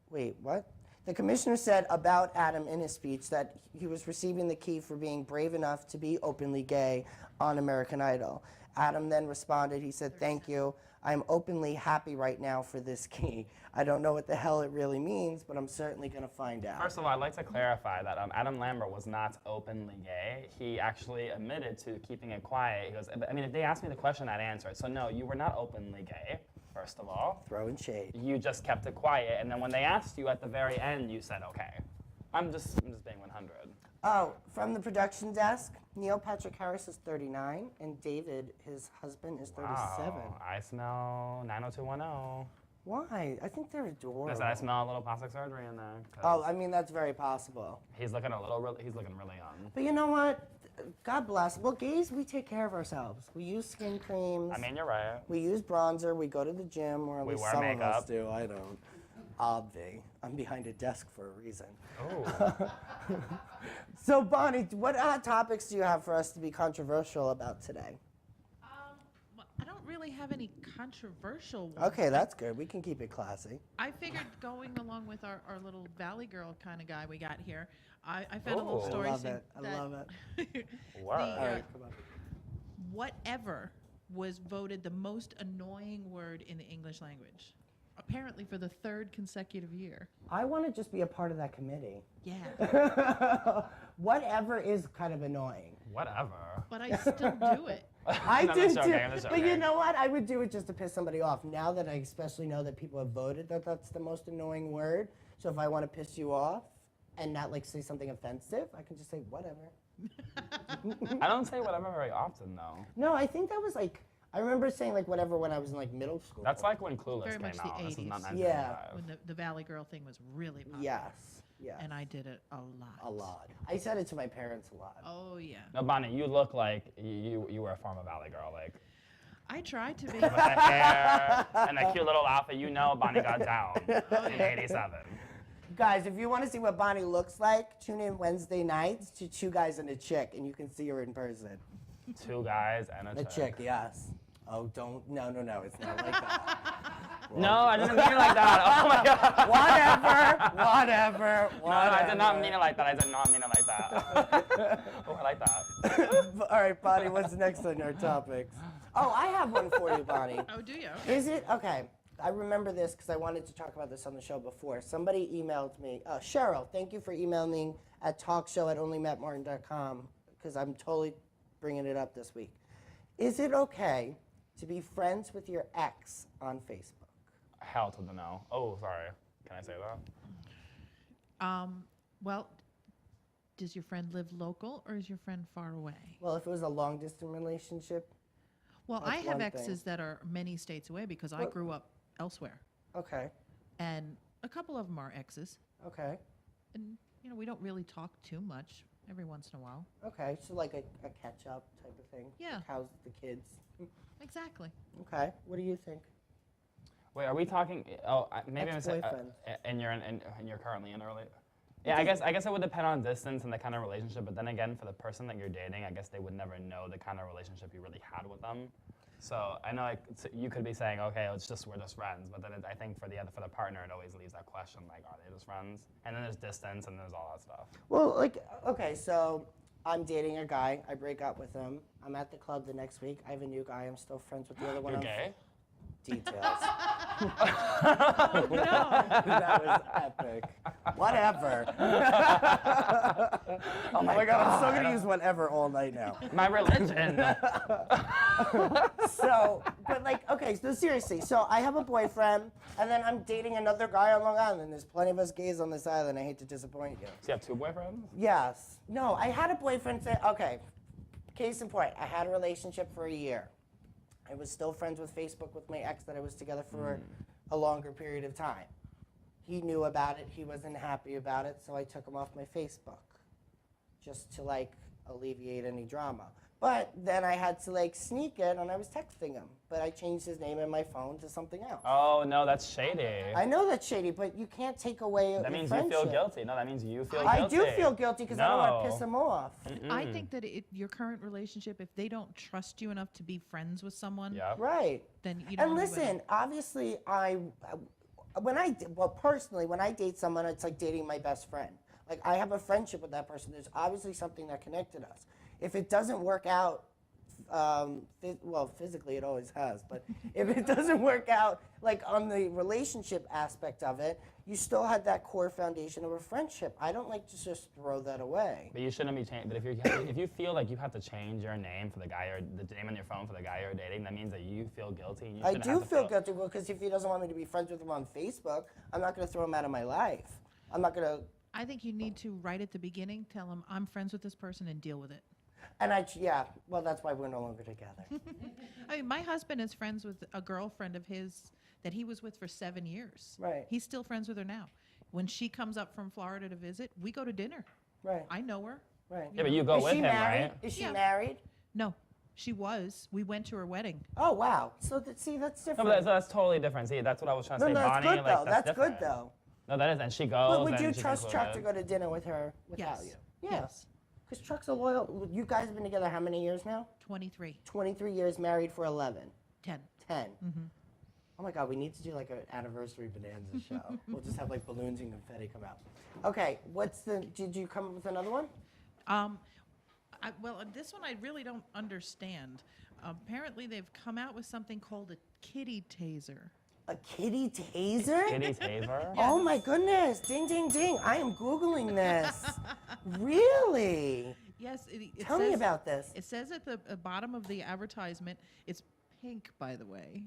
wait, what? The commissioner said about Adam in his speech that he was receiving the key for being brave enough to be openly gay on American Idol. Adam then responded, he said, "Thank you. I'm openly happy right now for this key. I don't know what the hell it really means, but I'm certainly going to find out." First of all, I'd like to clarify that Adam Lambert was not openly gay. He actually admitted to keeping it quiet. He goes, I mean, if they asked me the question, I'd answer it. So no, you were not openly gay, first of all. Throwing shade. You just kept it quiet, and then when they asked you at the very end, you said, okay. I'm just being 100. Oh, from the production desk, Neil Patrick Harris is 39, and David, his husband, is 37. Wow, I smell 90210. Why? I think they're adorable. Because I smell a little plastic surgery in there. Oh, I mean, that's very possible. He's looking he's looking really young. But you know what? God bless. Well, gays, we take care of ourselves. We use skin creams. I mean, you're right. We use bronzer. We go to the gym, or at We least wear some of us makeup. do. I don't. Obvi. I'm behind a desk for a reason. Oh. So, Bonnie, what hot topics do you have for us to be controversial about today? Well, I don't really have any controversial ones. Okay, that's good. We can keep it classy. I figured going along with our little Valley Girl kind of guy we got here, I found a little Oh. story. I love saying it. I that love it. Word. the, All right, come on. whatever was voted the most annoying word in the English language, apparently for the third consecutive year. I want to just be a part of that committee. Yeah, Whatever is kind of annoying. Whatever. but I still do it. I No, do that's too. okay, that's But you okay. know what? I would do it just to piss somebody off. Now that I especially know that people have voted that that's the most annoying word. So if I want to piss you off and not like say something offensive, I can just say whatever. I don't say whatever very often, though. No, I think that was like I remember saying like whatever when I was in like middle school. That's like when Clueless Very came much the out. This is not 80s. 1995. When the Valley Girl thing was really popular. Yes. Yeah. And I did it a lot. A lot. I said it to my parents a lot. Oh, yeah. No, Bonnie, you look like you were a former Valley Girl. Like, I tried to be. with the hair and a cute little outfit, you know Bonnie got down in 87. Guys, if you want to see what Bonnie looks like, tune in Wednesday nights to Two Guys and a Chick, and you can see her in person. 2 guys and A chick, yes. Oh, don't. No, it's not like that. No, I didn't mean it like that. Oh my God. Whatever. No, I did not mean it like that. I did not mean it like that. Oh, I like that. All right, Bonnie, what's next on your topics? Oh, I have one for you, Bonnie. Oh, do you? Okay. Is it? Okay. I remember this because I wanted to talk about this on the show before. Somebody emailed me. Cheryl, thank you for emailing at talkshow@onlymattmartin.com because I'm totally bringing it up this week. Is it okay to be friends with your ex on Facebook? Hell to the no. Oh, sorry. Can I say that? Well, does your friend live local or is your friend far away? Well, if it was a long-distance relationship. Well, That's I have one exes thing. that are many states away because I What- grew up elsewhere. Okay. And a couple of them are exes. Okay. And, we don't really talk too much every once in a while. Okay. So like a catch-up type of thing. Yeah. Like how's the kids? Exactly. Okay. What do you think? Wait, are we talking? Oh, maybe I'm saying. Ex-boyfriend. And you're currently in a relationship. Yeah, I guess it would depend on distance and the kind of relationship. But then again, for the person that you're dating, I guess they would never know the kind of relationship you really had with them. So I know you could be saying, okay, we're just friends. But then I think for the partner, it always leaves that question, like, are they just friends? And then there's distance and there's all that stuff. Well, like, okay, so I'm dating a guy. I break up with him. I'm at the club the next week. I have a new guy. I'm still friends with the other one. You're I'm gay? Details. Oh, no. That was epic. Whatever. Oh my God, I'm still gonna use whatever all night now. My religion. So, but like, okay, so seriously, so I have a boyfriend, and then I'm dating another guy on Long Island. There's plenty of us gays on this island. I hate to disappoint you. So you have 2 boyfriends? Yes. No, I had a boyfriend say, okay, case in point, I had a relationship for a year. I was still friends with Facebook with my ex that I was together for a longer period of time. He knew about it. He wasn't happy about it, so I took him off my Facebook just to like alleviate any drama. But then I had to like sneak it, and I was texting him. But I changed his name in my phone to something else. Oh no, that's shady. I know that's shady, but you can't take away That your means friendship. you feel guilty. No, that means you feel I guilty. do feel guilty because I don't want to piss No. him off. I think that your current relationship, if they don't trust you enough to be friends with someone, Yeah. Right. then you don't And really listen, obviously, personally, when I date someone, it's like dating my best friend. Like, I have a friendship with that person. There's obviously something that connected us. If it doesn't work out, physically it always has, but if it doesn't work out, like on the relationship aspect of it, you still had that core foundation of a friendship. I don't like to just throw that away. But you shouldn't be changing. But if you feel like you have to change your name for the guy or the name on your phone for the guy you're dating, that means that you feel guilty. And you I shouldn't do have to feel guilty because if he doesn't want me to be friends with him on Facebook, I'm not going to throw him out of my life. I'm not going to. I think you need to, right at the beginning, tell them, I'm friends with this person and deal with it. And well, that's why we're no longer together. I mean, my husband is friends with a girlfriend of his that he was with for 7 years. Right. He's still friends with her now. When she comes up from Florida to visit, we go to dinner. Right. I know her. Right. Yeah, but you go Is with she him, married? right? Is she Yeah. married? No, she was. We went to her wedding. Oh, wow. So, see, that's No, different. but that's totally different. See, that's what I was trying to No, say, that's Bonnie. good, Like, though. that's That's good, different. though. No, that is, and she goes. But would and you she's trust Chuck to included. go to dinner with her without Yes. you? Yes. Because Chuck's a loyal. You guys have been together how many years now? 23. 23 years, married for 11. 10. 10. Oh my God, we need to do like an anniversary bonanza show. We'll just have like balloons and confetti come out. Okay, did you come up with another one? This one I really don't understand. Apparently they've come out with something called a kitty taser. A kitty taser? Kitty taser? Oh my goodness, ding, ding, ding. I am Googling this. Really? Yes. It Tell me says- about this. It says at the bottom of the advertisement, it's pink, by the way.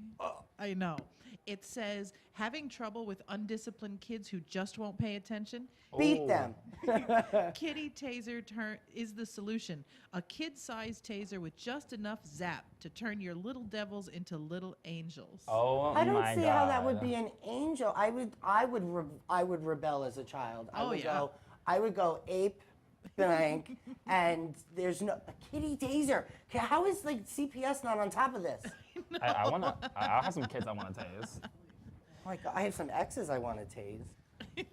I know. It says, having trouble with undisciplined kids who just won't pay attention? Beat them. Kitty Taser is the solution. A kid-sized taser with just enough zap to turn your little devils into little angels. Oh I don't my see God. how that would be an angel. I would rebel as a child. I would go ape blank, and there's no a kitty taser. How is like CPS not on top of this? I have some kids I want to tase. Oh my God, I have some exes I want to tase.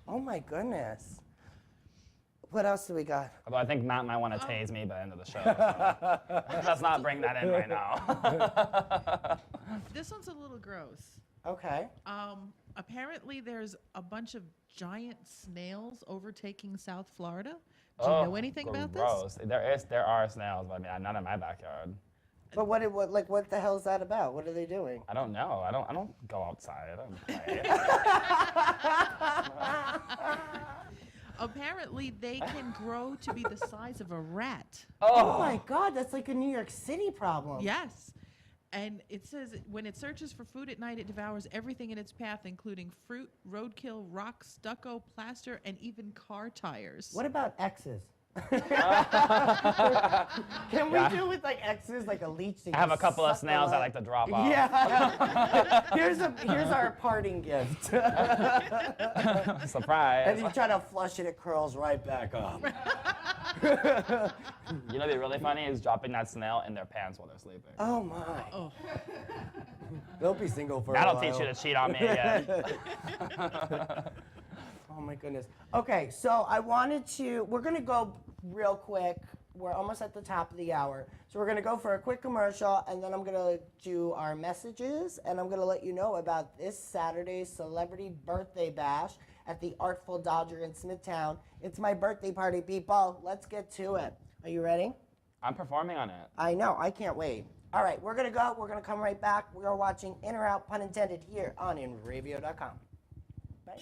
Oh my goodness. What else do we got? Although I think Matt might want to tase me by the end of the show. So let's not bring that in right now. This one's a little gross. Okay. Apparently there's a bunch of giant snails overtaking South Florida. Do you know anything about this? Gross. There are snails, but I mean, not in my backyard. But what the hell is that about? What are they doing? I don't know. I don't go outside. I don't play. Apparently they can grow to be the size of a rat. Oh my God, that's like a New York City problem. Yes. And it says when it searches for food at night, it devours everything in its path, including fruit, roadkill, rocks, stucco, plaster, and even car tires. What about X's? Can we do with like X's, like a leech? I have a couple of snails I like to drop off. Yeah. here's our parting gift. Surprise. And you try to flush it, it curls right back up. You know what'd be really funny is dropping that snail in their pants while they're sleeping. Oh my. Oh. They'll be single for That'll a while. teach you to cheat on me again. Oh my goodness. Okay, so we're gonna go real quick. We're almost at the top of the hour. So we're gonna go for a quick commercial, and then I'm gonna do our messages, and I'm gonna let you know about this Saturday's Celebrity Birthday Bash at the Artful Dodger in Smithtown. It's my birthday party, people. Let's get to it. Are you ready? I'm performing on it. I know, I can't wait. All right, we're gonna go. We're gonna come right back. We are watching In or Out, pun intended, here on InRavio.com. Bye.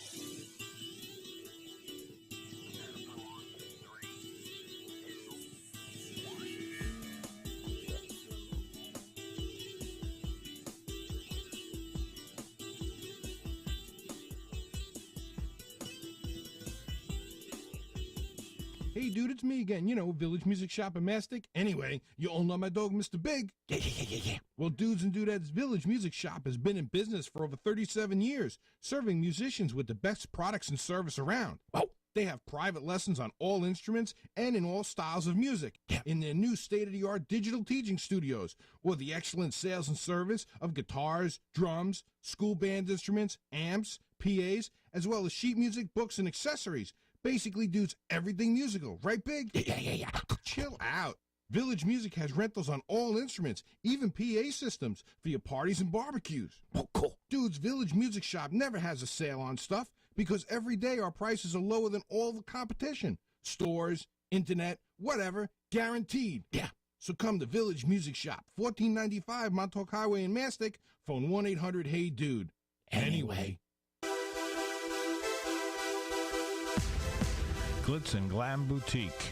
Hey, dude, it's me again. You know, Village Music Shop in Mastic. Anyway, you all know my dog, Mr. Big. Yeah. Well, Dudes and Dudettes Village Music Shop has been in business for over 37 years, serving musicians with the best products and service around. Well, they have private lessons on all instruments and in all styles of music in their new state-of-the-art digital teaching studios, or the excellent sales and service of guitars, drums, school band instruments, amps, PAs, as well as sheet music, books, and accessories. Basically, dudes, everything musical, right, Big? Yeah. Chill out. Village Music has rentals on all instruments, even PA systems for your parties and barbecues. Oh, cool. Dudes, Village Music Shop never has a sale on stuff because every day our prices are lower than all the competition. Stores, internet, whatever, guaranteed. Yeah. So come to Village Music Shop, 1495 Montauk Highway in Mastic, phone 1-800-HEY-DUDE. Anyway. Glitz and Glam Boutique.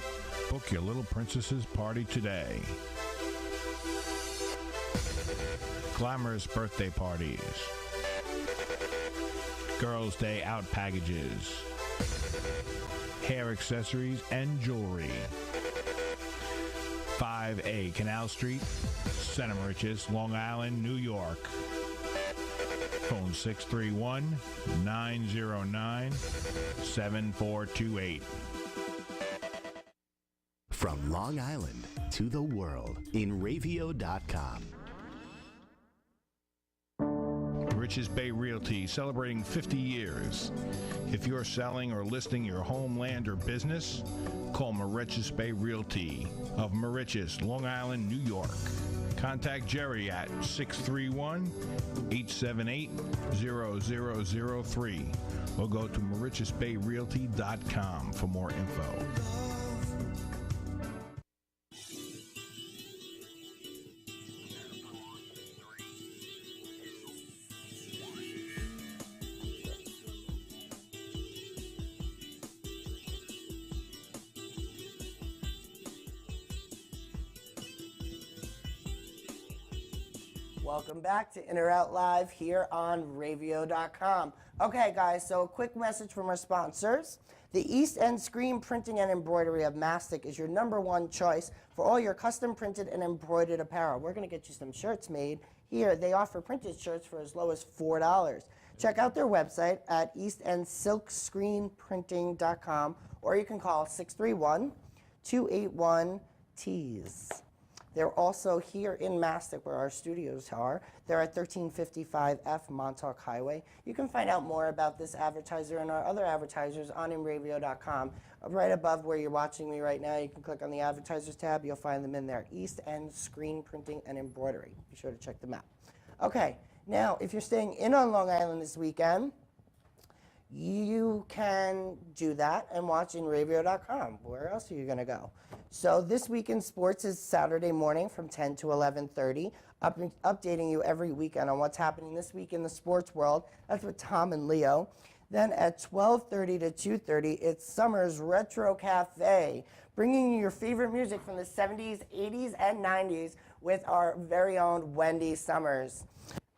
Book your little princess's party today. Glamorous birthday parties. Girls' Day out packages. Hair accessories and jewelry. 5A Canal Street, Center Riches, Long Island, New York. Phone 631-909-7428. From Long Island to the world in Ravio.com. Riches Bay Realty celebrating 50 years. If you're selling or listing your home, land, or business, call Mauritius Bay Realty of Mauritius, Long Island, New York. Contact Jerry at 631-878-0003 or go to MauritiusBayRealty.com for more info. Welcome back to In or Out Live here on Ravio.com. Okay, guys, so a quick message from our sponsors. The East End Screen Printing and Embroidery of Mastic is your #1 choice for all your custom printed and embroidered apparel. We're going to get you some shirts made here. They offer printed shirts for as low as $4. Check out their website at eastendsilkscreenprinting.com, or you can call 631-281-TEAS. They're also here in Mastic, where our studios are. They're at 1355 F Montauk Highway. You can find out more about this advertiser and our other advertisers on inravio.com. Right above where you're watching me right now, you can click on the advertisers tab. You'll find them in there. East End Screen Printing and Embroidery. Be sure to check them out. Okay, now if you're staying in on Long Island this weekend, you can do that and watch inravio.com. Where else are you going to go? So this week in sports is Saturday morning from 10 to 11:30, updating you every weekend on what's happening this week in the sports world. That's with Tom and Leo. Then at 12:30 to 2:30, it's Summer's Retro Cafe, bringing you your favorite music from the 70s, 80s, and 90s with our very own Wendy Summers.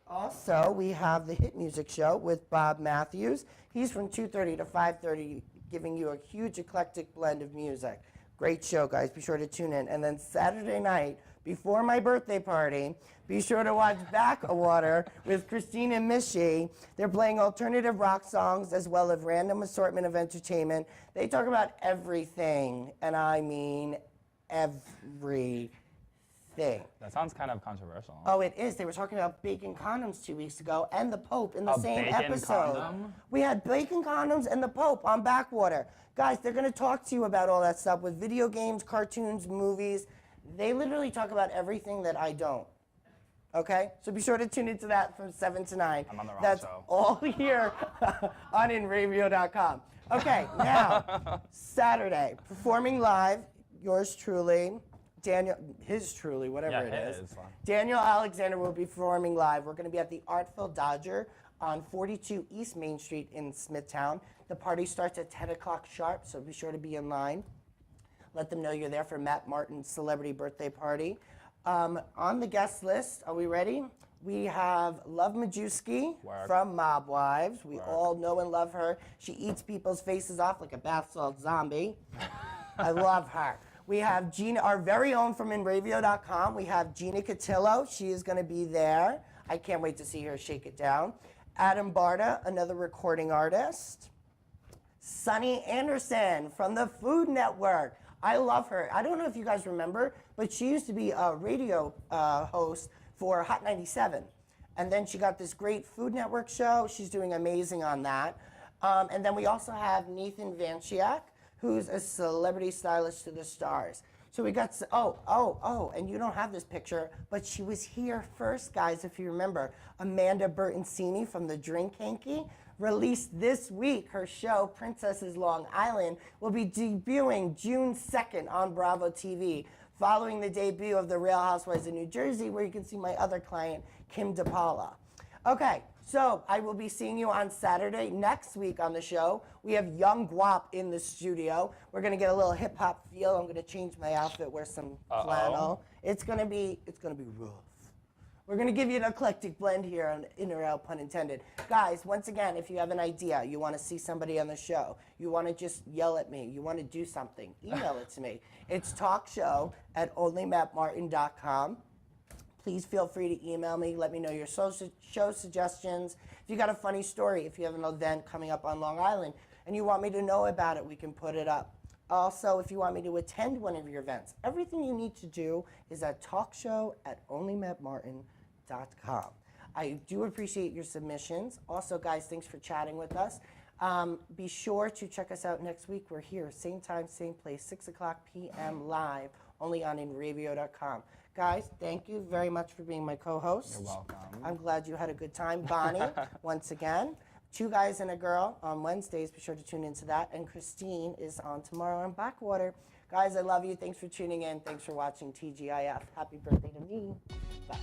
Also, we have the Hit Music Show with Bob Matthews. He's from 2:30 to 5:30, giving you a huge eclectic blend of music. Great show, guys. Be sure to tune in. And then Saturday night, before my birthday party, be sure to watch Backwater with Christine and Mishy. They're playing alternative rock songs as well as random assortment of entertainment. They talk about everything, and I mean everything. That sounds kind of controversial. Oh, it is. They were talking about bacon condoms 2 weeks ago and the Pope in the same bacon episode. condom? We had bacon condoms and the Pope on Backwater. Guys, they're going to talk to you about all that stuff with video games, cartoons, movies. They literally talk about everything that I don't. Okay? So be sure to tune into that from 7 to 9. I'm on the wrong That's show. all here on inravio.com. Okay, now, Saturday, performing live, yours truly, Daniel, his truly, whatever it is. Daniel Alexander will be performing live. We're going to be at the Artful Dodger on 42 East Main Street in Smithtown. The party starts at 10 o'clock sharp, so be sure to be in line. Let them know you're there for Matt Martin's celebrity birthday party. On the guest list, are we ready? We have Love Majewski from Mob Wives. We all know and love her. She eats people's faces off like a bath salt zombie. I love her. We have Gina, our very own from inravio.com. We have Gina Cotillo. She is going to be there. I can't wait to see her shake it down. Adam Barta, another recording artist. Sunny Anderson from the Food Network. I love her. I don't know if you guys remember, but she used to be a radio host for Hot 97. And then she got this great Food Network show. She's doing amazing on that. And then we also have Nathan Vanchiak, who's a celebrity stylist to the stars. So we got, and you don't have this picture, but she was here first, guys, if you remember. Amanda Bertoncini from The Drink Hanky released this week. Her show, Princesses Long Island, will be debuting June 2nd on Bravo TV, following the debut of The Real Housewives of New Jersey, where you can see my other client, Kim DePaula. Okay, so I will be seeing you on Saturday. Next week on the show, we have Young Guap in the studio. We're gonna get a little hip hop feel. I'm gonna change my outfit, wear some flannel. It's gonna be rough. We're gonna give you an eclectic blend here on In or Out, pun intended. Guys, once again, if you have an idea, you wanna see somebody on the show, you wanna just yell at me, you wanna do something, email it to me. It's talkshow@onlymattmartin.com. Please feel free to email me. Let me know your show suggestions. If you got a funny story, if you have an event coming up on Long Island and you want me to know about it, we can put it up. Also, if you want me to attend one of your events, everything you need to do is at talkshow@onlymattmartin.com. I do appreciate your submissions. Also, guys, thanks for chatting with us. Be sure to check us out next week. We're here, same time, same place, 6 o'clock p.m. live, only on inravio.com. Guys, thank you very much for being my co-host. You're welcome. I'm glad you had a good time. Bonnie, once again. 2 Guys and a Girl on Wednesdays. Be sure to tune into that. And Christine is on tomorrow on Backwater. Guys, I love you. Thanks for tuning in. Thanks for watching TGIF. Happy birthday to me. Bye.